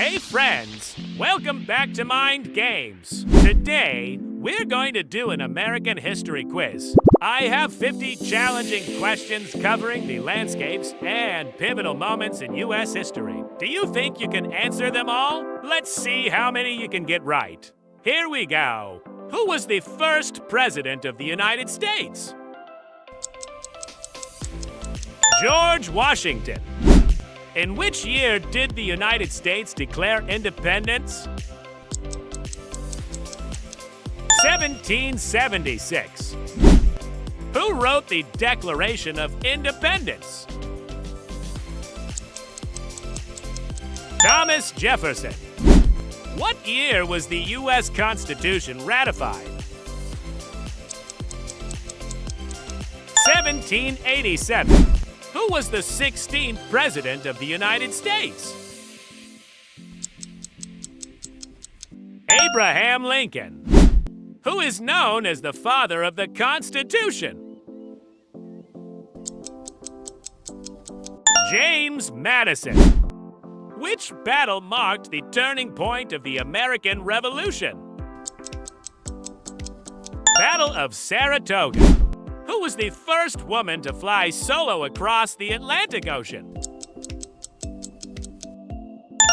Hey friends, welcome back to Mind Games. Today, we're going to do an American history quiz. I have 50 challenging questions covering the landscapes and pivotal moments in U.S. history. Do you think you can answer them all? Let's see how many you can get right. Here we go. Who was the first president of the United States? George Washington. In which year did the United States declare independence? 1776. Who wrote the Declaration of Independence? Thomas Jefferson. What year was the U.S. Constitution ratified? 1787. Who was the 16th President of the United States? Abraham Lincoln. Who is known as the father of the Constitution? James Madison. Which battle marked the turning point of the American Revolution? Battle of Saratoga. Who was the first woman to fly solo across the Atlantic Ocean?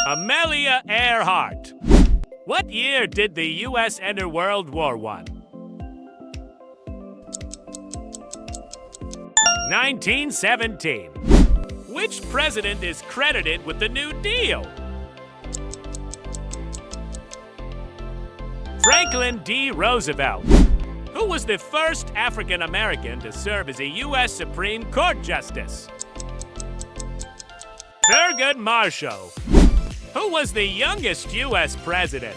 Amelia Earhart. What year did the U.S. enter World War I? 1917. Which president is credited with the New Deal? Franklin D. Roosevelt. Who was the first African American to serve as a U.S. Supreme Court Justice? Thurgood Marshall. Who was the youngest U.S. president?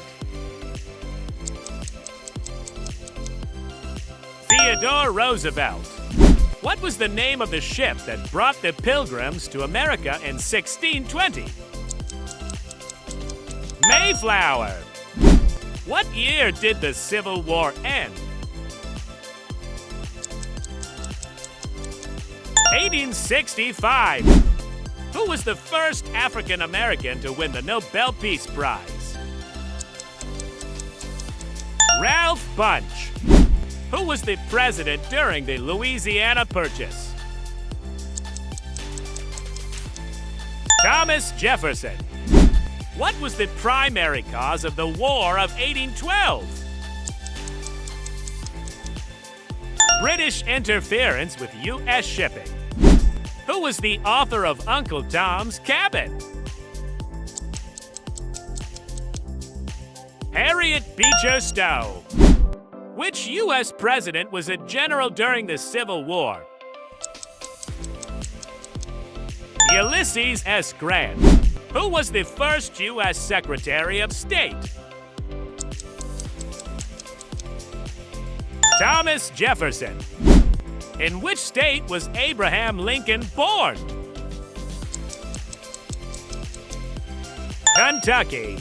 Theodore Roosevelt. What was the name of the ship that brought the Pilgrims to America in 1620? Mayflower. What year did the Civil War end? 1865. Who was the first African American to win the Nobel Peace Prize? Ralph Bunche. Who was the president during the Louisiana Purchase? Thomas Jefferson. What was the primary cause of the War of 1812? British interference with U.S. shipping. Who was the author of Uncle Tom's Cabin? Harriet Beecher Stowe. Which U.S. president was a general during the Civil War? Ulysses S. Grant. Who was the first U.S. Secretary of State? Thomas Jefferson. In which state was Abraham Lincoln born? Kentucky.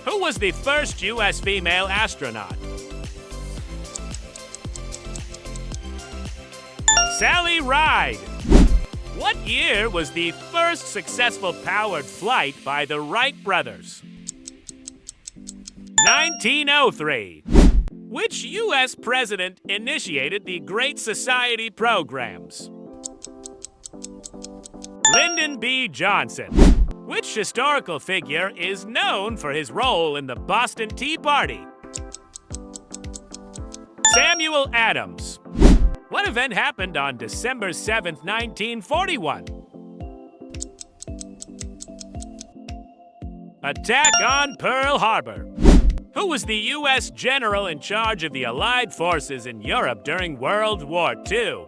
Who was the first U.S. female astronaut? Sally Ride. What year was the first successful powered flight by the Wright brothers? 1903. Which U.S. president initiated the Great Society programs? Lyndon B. Johnson. Which historical figure is known for his role in the Boston Tea Party? Samuel Adams. What event happened on December 7, 1941? Attack on Pearl Harbor. Who was the U.S. general in charge of the Allied forces in Europe during World War II?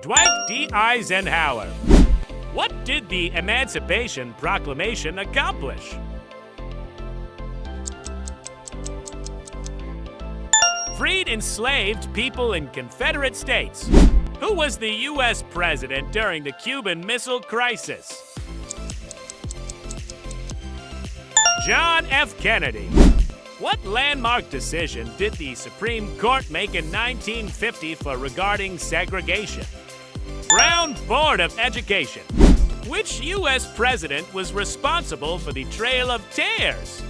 Dwight D. Eisenhower. What did the Emancipation Proclamation accomplish? Freed enslaved people in Confederate states. Who was the U.S. president during the Cuban Missile Crisis? John F. Kennedy. What landmark decision did the Supreme Court make in 1950 regarding segregation? Brown Board of Education. Which U.S. president was responsible for the Trail of Tears?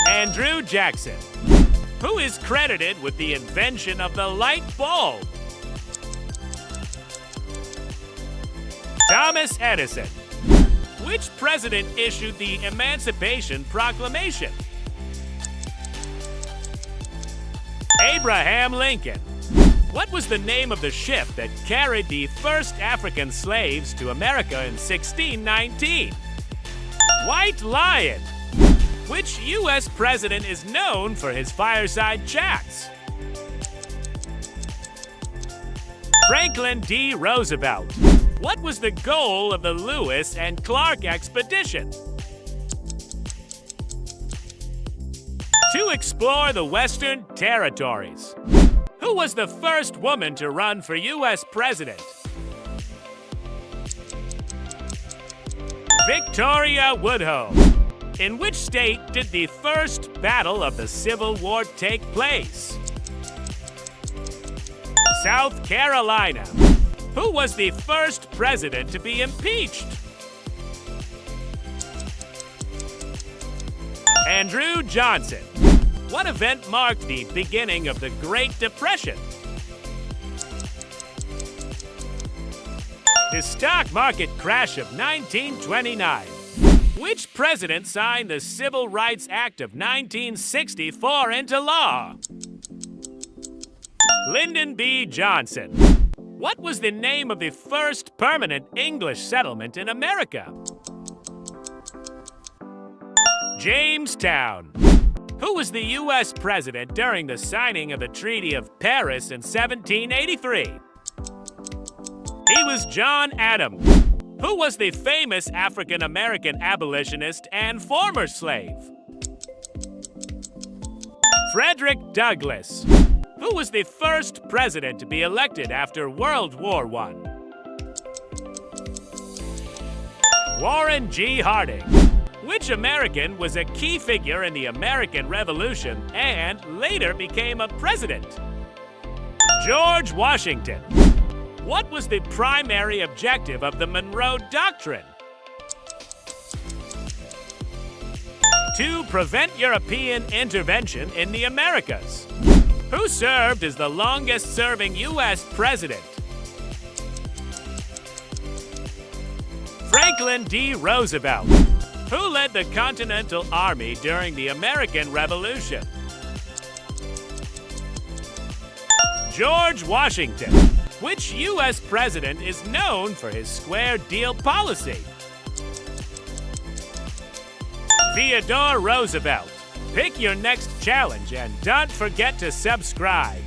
Andrew Jackson. Who is credited with the invention of the light bulb? Thomas Edison. Which president issued the Emancipation Proclamation? Abraham Lincoln. What was the name of the ship that carried the first African slaves to America in 1619? White Lion. Which U.S. president is known for his fireside chats? Franklin D. Roosevelt. What was the goal of the Lewis and Clark expedition? To explore the Western Territories. Who was the first woman to run for U.S. president? Victoria Woodhull. In which state did the first battle of the Civil War take place? South Carolina. Who was the first president to be impeached? Andrew Johnson. What event marked the beginning of the Great Depression? The stock market crash of 1929. Which president signed the Civil Rights Act of 1964 into law? Lyndon B. Johnson. What was the name of the first permanent English settlement in America? Jamestown. Who was the U.S. president during the signing of the Treaty of Paris in 1783? He was John Adams. Who was the famous African-American abolitionist and former slave? Frederick Douglass. Who was the first president to be elected after World War I? Warren G. Harding. Which American was a key figure in the American Revolution and later became a president? George Washington. What was the primary objective of the Monroe Doctrine? To prevent European intervention in the Americas. Who served as the longest-serving U.S. president? Franklin D. Roosevelt. Who led the Continental Army during the American Revolution? George Washington. Which U.S. president is known for his square deal policy? Theodore Roosevelt. Pick your next challenge and don't forget to subscribe.